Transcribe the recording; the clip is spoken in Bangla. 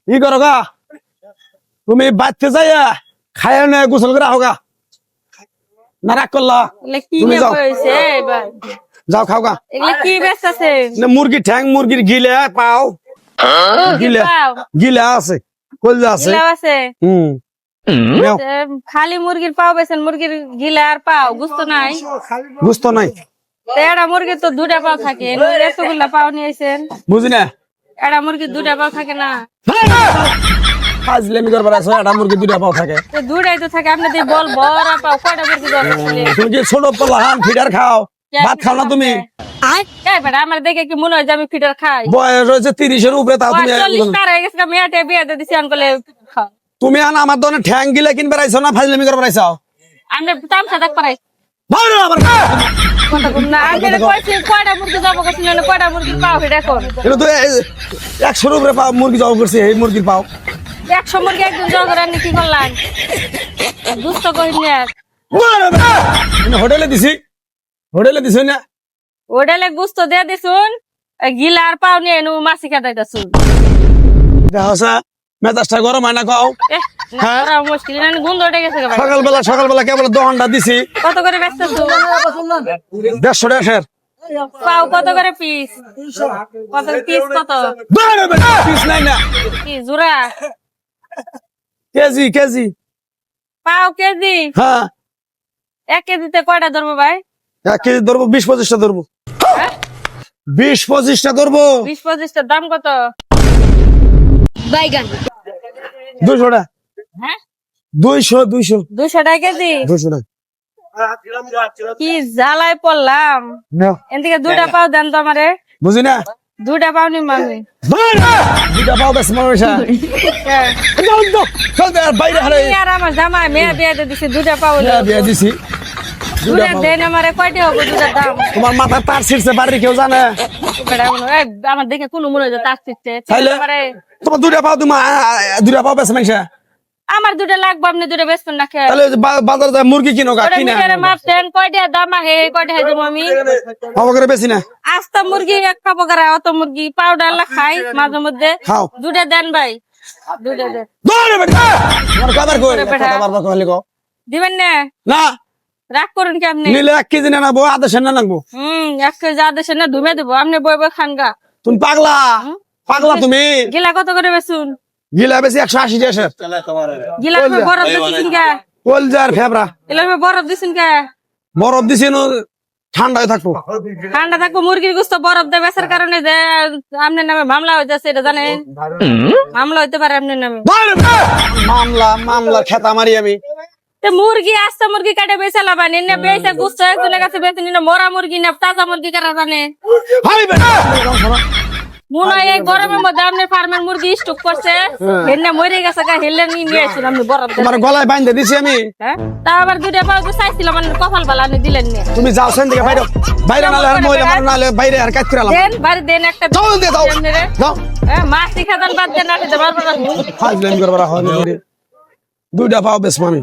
ই করো গা তুমি বাচ্চা যাইয়া খায় না গোসল করে হোগা না রাগ করলা কি তুমি যাও হয়েছে এবার যাও খাও গা এগুলা কি বেচতেছে মুরগি ঠ্যাং মুরগির গিলে পাও গিলে গিলে আছে কলজা আছে গিলা আছে নাও। খালি মুরগির পাও বেছেন মুরগির গিলা আর পাও বুঝতো নাই বুঝতো নাই এটা মুরগির তো দুটা পাও থাকে এতগুলা পাও নিয়েছেন বুঝি না এটা মুরগির দুটা পাও থাকে না ফাজলামি করবার আছে এটা মুরগি দুটা পাও থাকে তো দুটাই তো থাকে আপনি বল বড় পাও কয়টা মুরগি দরকার তুমি কি ছোট পোলাহান ফিডার খাও ভাত খাও না তুমি আমার দেখে কি মনে হয় যে আমি ফিটার খাই বয়স হয়েছে 30-এর উপরে তাও তুমি 40 পার হয়ে গেছে মেয়েটে বিয়ে দিয়ে দিছি আনকলে খাও তুমি আন আমার দনে ঠ্যাং গিলে কিনবার আইছো না ফাজলামি করবার আইছো আমি তামসা দেখ পারাই ভালো আবার কথা বল না আমি কইছি কয়টা মুরগি জব করছি না কয়টা মুরগি পাও এটা কর এটা তো 100-এর উপরে মুরগি জব করছে এই মুরগির পাও 100 মুরগি একদিন জব করে কি করলাম দুষ্ট কইনি হোটেলে দিছি না ওডালে গুস্ত দিয়ে দিছুন গিলা আর পাও নিয়ে নু মাছি খাইতাছুন দেখো মেজাজটা গরম হয় না কও হ্যাঁ? মুশকিল না গন্ধ উঠে গেছে ভাই সকালবেলা কেবল 2 ঘন্টা দিছি কত করে বেচতেছো 150 টাকার পাও কত করে পিস কত পিস কত পিস নাই না কি জুরা কেজি পাও কেজি হ্যাঁ 1 কেজিতে কয়টা ধরবো ভাই 1 কেজি ধরবো 20-25টা ধরবো 20-25টা ধরবো 20-25টার দাম কত বাইগান 200 টাকা হ্যাঁ 200 টাকা কেজি 200 টাকা কি জ্বালায় পড়লাম নাও এদিকে দুটা পাও দেন তো আমারে বুঝি না দুটা পাও নি মামি দুটা পাও বেশ মানুষা চল দে বাইরে হারে আর আমার জামাই মেয়ে বিয়ে দিয়ে দিছে দুটা পাও বিয়া দিছি দুটা দেন আমারে কয়টা হবে দুটার দাম তোমার মাথা তার ছিড়ছে বাড়ি কেউ জানে আমার দেখে কোনো মনে হয় তার চিচ্ছে তাইলে তোমার দুটা পাও তুমি দুটা পাও বেশ মানুষা আমার দুটা লাগবে আপনি দুটা বেচবেন না খেয়ে তাহলে বাজার যায় মুরগি কিনো গা কিনা মিটারে মাপছেন কয়টা দাম আহে কয়টা হে দেবো আমি খাবো করে বেশি না আস্তা মুরগি এক খাবো করে অত মুরগি পাউডার খাই মাঝে মধ্যে খাও দুটা দেন ভাই দুটা দেন দৌড়ে বেটা আমার কবার কই কবার কইলে কো দিবেন না না রাগ করুন কি আপনি নিলে 1 কেজি না নাবো আধা সেনা নাগবো 1 কেজি আদেশ না ধুমে দেবো আপনি বই বই খান গা তুমি পাগলা তুমি গিলা কত করে বেচুন গিলা বেশি 180 টাকা গিলা বরফ দিছেন কে কলজার ফেবরা এলা বরফ দিছেন কে বরফ দিছি না ঠান্ডা হয়ে থাকবো ঠান্ডা থাকবো মুরগির গোস্ত বরফ দেয় বেচার কারণে যে আপনার নামে মামলা হয়ে যাচ্ছে এটা জানেন মামলা হইতে পারে আপনার নামে মামলা খেতা মারি আমি মুরগি আস্তা মুরগি কাটে বেচা লাভান এনে বেচা গোস্ত একজনের কাছে বেচে নিলে মরা মুরগি না তাজা মুরগি কারা জানে মনে হয় এই গরমের মধ্যে আপনি ফার্মের মুরগি স্টক করছে হেলনে মরে গেছে গা হেলনে নিয়ে আসুন আপনি বরফ তোমার গলায় বাইন্ধে দিছি আমি হ্যাঁ তা আবার দুইটা পাও তো চাইছিলাম মানে কপাল বালা আপনি দিলেন না তুমি যাও সেন থেকে বাইরে নালে আর মহিলা মানুষ নালে বাইরে আর কাজ করালাম দেন বাড়ি দেন একটা দাও দে দাও দাও হ্যাঁ মাছ খাদান বাদ দেন না দিতে পারবো না ফাজলামি করবার হয় দুইটা পাও বেশ মানে